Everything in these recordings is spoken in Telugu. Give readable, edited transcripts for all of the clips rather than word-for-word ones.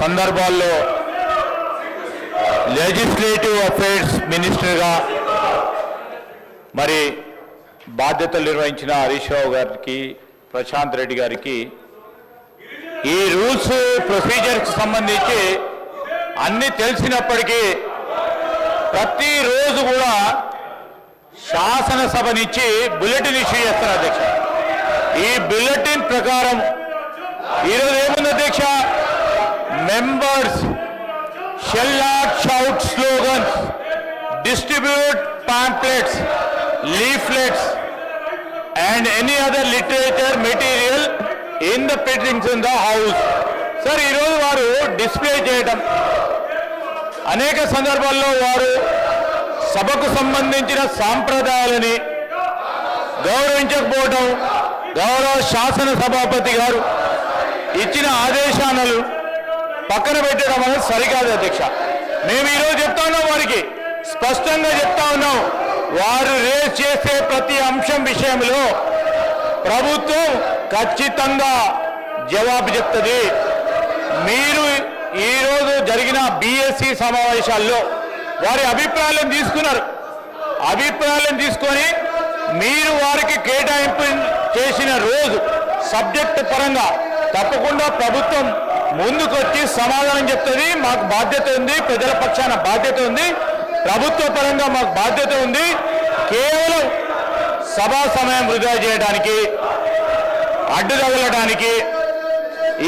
సందర్భాల్లో లెజిస్లేటివ్ అఫైర్స్ మినిస్టర్గా మరి బాధ్యతలు నిర్వహించిన హరీష్ రావు గారికి, ప్రశాంత్ రెడ్డి గారికి ఈ రూల్స్ ప్రొసీజర్కి సంబంధించి అన్ని తెలిసినప్పటికీ ప్రతిరోజు కూడా శాసనసభ నుంచి బులెటిన్ ఇష్యూ చేస్తారు అధ్యక్ష. ఈ బులెటిన్ ప్రకారం ఈరోజు ఏముంది అధ్యక్ష? Members shall not shout slogans, distribute pamphlets, leaflets and any other literature material in the printings in the house. Sir ఈరోజు వారు డిస్ప్లే చేయడం, అనేక సందర్భాల్లో వారు సభకు సంబంధించిన సాంప్రదాయాలని గౌరవించకపోవడం, గౌరవ శాసన సభాపతి గారు ఇచ్చిన ఆదేశాలను పక్కన పెట్టడం అనేది సరికాదు అధ్యక్ష. మేము ఈరోజు చెప్తా ఉన్నాం, వారికి స్పష్టంగా చెప్తా ఉన్నాం, వారు రేస్ చేసే ప్రతి అంశం విషయంలో ప్రభుత్వం ఖచ్చితంగా జవాబు చెప్తుంది. మీరు ఈరోజు జరిగిన బీఎస్సీ సమావేశాల్లో వారి అభిప్రాయాలను తీసుకున్నారు. అభిప్రాయాలను తీసుకొని మీరు వారికి కేటాయింపు చేసిన రోజు సబ్జెక్టు పరంగా తప్పకుండా ప్రభుత్వం ముందుకొచ్చి సమాధానం చెప్తుంది. మాకు బాధ్యత ఉంది, ప్రజల పక్షాన బాధ్యత ఉంది, ప్రభుత్వ పరంగా మాకు బాధ్యత ఉంది. కేవలం సభా సమయం వృధా చేయడానికి, అడ్డు తగలడానికి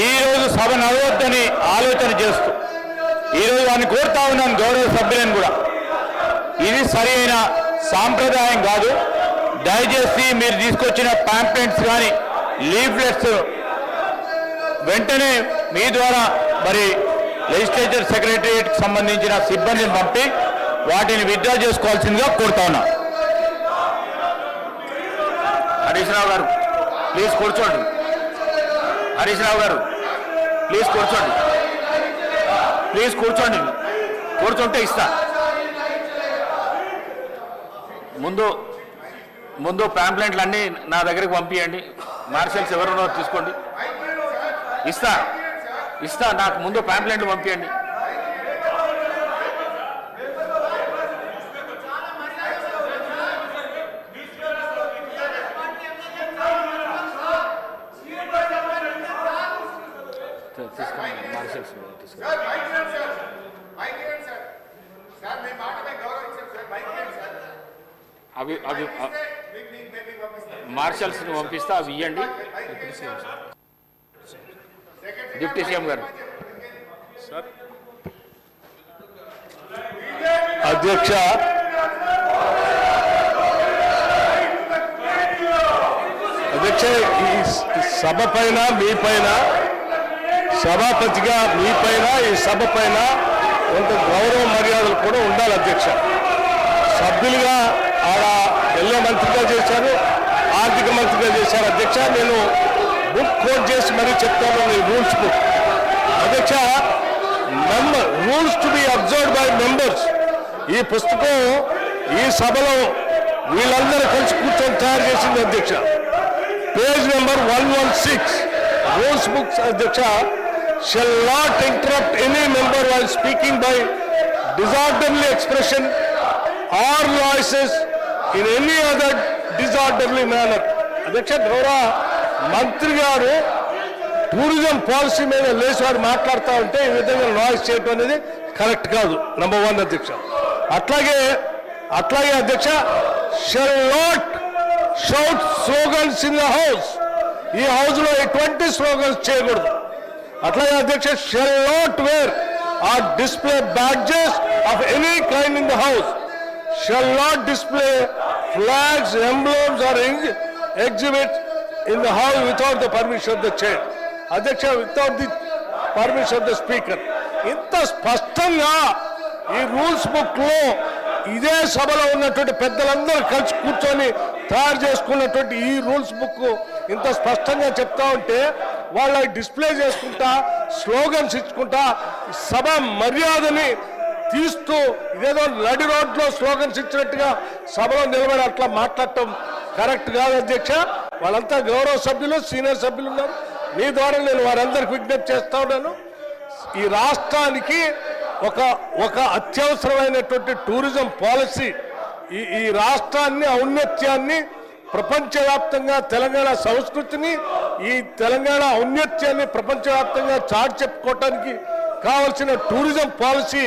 ఈరోజు సభ నడవద్దని ఆలోచన చేస్తూ ఈరోజు వారిని కోరుతా ఉన్నాను, గౌరవ సభ్యులను కూడా, ఇది సరి అయిన సాంప్రదాయం కాదు. దయచేసి మీరు తీసుకొచ్చిన పాంప్లెట్స్ కానీ లీఫ్లెట్స్ వెంటనే మీ ద్వారా మరి లెజిస్లేచర్ సెక్రటరియట్కి సంబంధించిన సిబ్బందిని పంపి వాటిని విత్డ్రా చేసుకోవాల్సిందిగా కోరుతా ఉన్నా. హరీష్ రావు గారు ప్లీజ్ కూర్చోండి. హరీష్ రావు గారు ప్లీజ్ కూర్చోండి. ప్లీజ్ కూర్చోండి. కూర్చుంటే ఇస్తా. ముందు పాంప్లెంట్లు అన్నీ నా దగ్గరికి పంపించండి. మార్షల్స్ ఎవరున్నారో తీసుకోండి. ఇస్తా. నాకు ముందు పాంప్లెంట్లు పంపించండి. అవి మార్షల్స్ పంపిస్తా, అవి ఇవ్వండి. డిప్యూటీ సీఎం గారు. అధ్యక్ష, ఈ సభ పైన మీ పైన, సభాపతిగా మీ పైన, ఈ సభ పైన కొంత గౌరవ మర్యాదలు కూడా ఉండాలి అధ్యక్ష. సభ్యులుగా ఆడ ఎల్లో మంత్రిగా చేశారు, ఆర్థిక మంత్రిగా చేశారు అధ్యక్ష. నేను బుక్ కోట్ చేసి మరీ చెప్తాను, ఈ రూల్స్ బుక్ అధ్యక్ష. Rules to be observed by members. ఈ పుస్తకం ఈ సభలో వీళ్ళందరూ కలిసి కూర్చొని తయారు చేసింది అధ్యక్ష. పేజ్ నెంబర్ 116 రూల్స్ బుక్స్ అధ్యక్ష. shall not interrupt any member while speaking by disorderly expression or voices in any other disorderly manner. అధ్యక్ష, గౌరవ మంత్రి గారు టూరిజం పాలసీ మీద లేచి వారు మాట్లాడుతూ ఉంటే ఈ విధంగా నాయిస్ చేయడం అనేది కరెక్ట్ కాదు. నంబర్ 1 అధ్యక్ష. అట్లాగే అధ్యక్ష, shall not shout slogans in the house. ఈ హౌస్ లో ఎటువంటి స్లోగన్స్ చేయకూడదు. అట్లాగే అధ్యక్ష, shall not wear or display badges of any kind in the house. Shall not display flags, emblems or exhibits in the house without the permission of the chair. అధ్యక్ష, without the permission of the speaker. ఇంత స్పష్టంగా ఈ రూల్స్ బుక్ లో ఇదే సభలో ఉన్నటువంటి పెద్దలందరూ కలిసి కూర్చొని తయారు చేసుకున్నటువంటి ఈ రూల్స్ బుక్ ఇంత స్పష్టంగా చెప్తా ఉంటే వాళ్ళ డిస్ప్లే చేసుకుంటా, స్లోగన్స్ ఇచ్చుకుంటా, సభ మర్యాదని తీస్తూ ఇదేదో నడి రోడ్లో స్లోగన్స్ ఇచ్చినట్టుగా సభలో నిలబడి అట్లా మాట్లాడటం కరెక్ట్ కాదు అధ్యక్ష. వాళ్ళంతా గౌరవ సభ్యులు, సీనియర్ సభ్యులు ఉన్నారు. మీ ద్వారా నేను వారందరికి విజ్ఞప్తి చేస్తా ఉన్నాను. ఈ రాష్ట్రానికి ఒక అత్యవసరమైనటువంటి టూరిజం పాలసీ, ఈ రాష్ట్రాన్ని ఔన్నత్యాన్ని ప్రపంచవ్యాప్తంగా తెలంగాణ సంస్కృతిని, ఈ తెలంగాణ ఔన్నత్యాన్ని ప్రపంచవ్యాప్తంగా చాటి చెప్పుకోవటానికి కావలసిన టూరిజం పాలసీ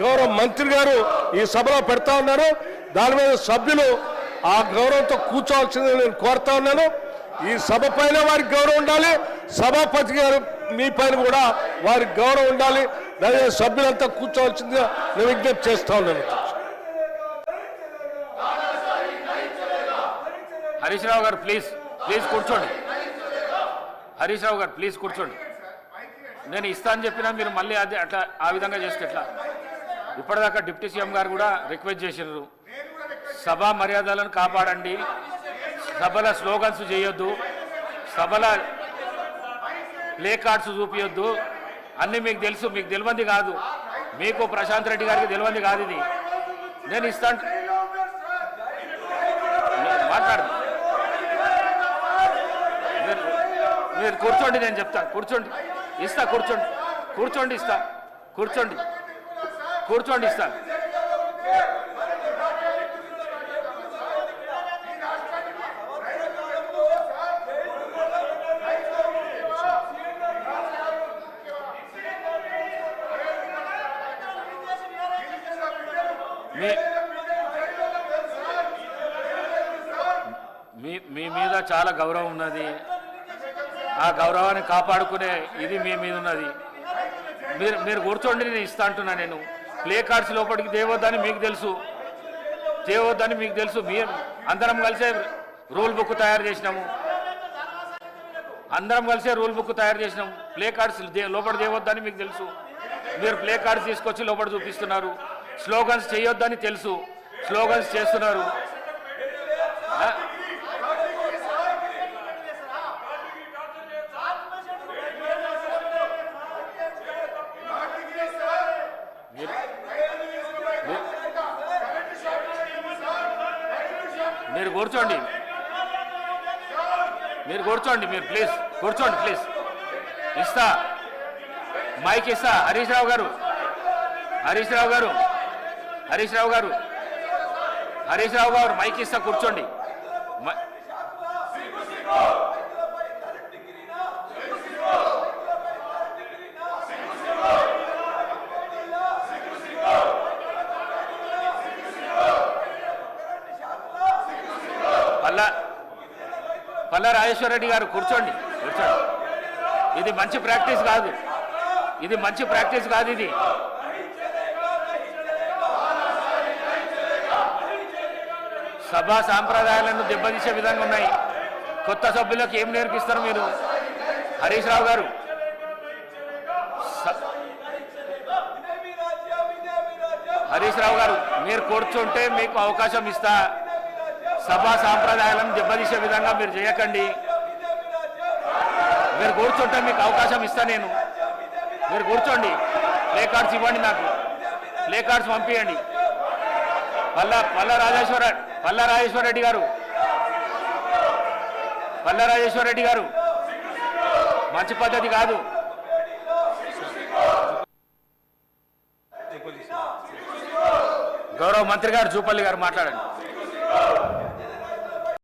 గౌరవ మంత్రి గారు ఈ సభలో పెడతా ఉన్నారు. దాని మీద సభ్యులు ఆ గౌరవంతో కూర్చోవాల్సిందని నేను కోరుతా ఉన్నాను. ఈ సభ పైన వారికి గౌరవం ఉండాలి, సభాపతి గారు మీ పైన కూడా వారికి గౌరవం ఉండాలి. దాని సభ్యులంతా కూర్చోవాల్సిందిగా నేను విజ్ఞప్తి చేస్తా ఉన్నాను. హరీష్ రావు గారు ప్లీజ్ కూర్చోండి. హరీష్ రావు గారు ప్లీజ్ కూర్చోండి. నేను ఇస్తా అని చెప్పినా మీరు మళ్ళీ అది అట్లా ఆ విధంగా చేస్తే ఎట్లా? ఇప్పటిదాకా డిప్యూటీ సీఎం గారు కూడా రిక్వెస్ట్ చేసినారు, సభా మర్యాదలను కాపాడండి, సభల స్లోగన్స్ చేయొద్దు, సభల ప్లే కార్డ్స్ చూపించొద్దు, అన్నీ మీకు తెలుసు, మీకు తెలియంది కాదు, మీకు ప్రశాంత్ రెడ్డి గారికి తెలియంది కాదు. ఇది నేను ఇస్తాను, మాట్లాడు, మీరు కూర్చోండి, నేను చెప్తాను. కూర్చోండి, ఇస్తా, కూర్చోండి ఇస్తా, కూర్చోండి ఇస్తాను. మీ మీద చాలా గౌరవం ఉన్నది, ఆ గౌరవాన్ని కాపాడుకునే ఇది మీ మీద ఉన్నది. మీరు కూర్చోండి, నేను ఇస్తా అంటున్నా. నేను ప్లే కార్డ్స్ లోపలికి తేవద్దని మీకు తెలుసు, మీరు అందరం కలిసే రూల్ బుక్ తయారు చేసినాము, ప్లే కార్డ్స్ లోపల తేవద్దని మీకు తెలుసు, మీరు ప్లే కార్డ్స్ తీసుకొచ్చి లోపల చూపిస్తున్నారు. స్లోగన్స్ చేయొద్దని తెలుసు, స్లోగన్స్ చేస్తున్నారు. మీరు కూర్చోండి, మీరు ప్లీజ్ కూర్చోండి. ఇస్తా, మైక్ ఇస్తా. హరీష్ రావు గారు మైక్ ఇస్తా, కూర్చోండి. పల్లా రాజేశ్వర రెడ్డి గారు కూర్చోండి. ఇది మంచి ప్రాక్టీస్ కాదు, ఇది సభా సాంప్రదాయాలను దెబ్బతీసే విధంగా ఉన్నాయి. కొత్త సభ్యులకు ఏం నేర్పిస్తారు మీరు? హరీష్ రావు గారు, మీరు కూర్చుంటే మీకు అవకాశం ఇస్తా. సభా సాంప్రదాయాలను దెబ్బతీసే విధంగా మీరు చేయకండి. మీరు కూర్చుంటే మీకు అవకాశం ఇస్తా నేను. మీరు కూర్చోండి, ప్లే కార్డ్స్ ఇవ్వండి, నాకు ప్లే కార్డ్స్ పంపించండి. పల్లా రాజేశ్వర రెడ్డి గారు మంచి పద్ధతి కాదు. గౌరవ మంత్రి గారు జూపల్లి గారు మాట్లాడండి.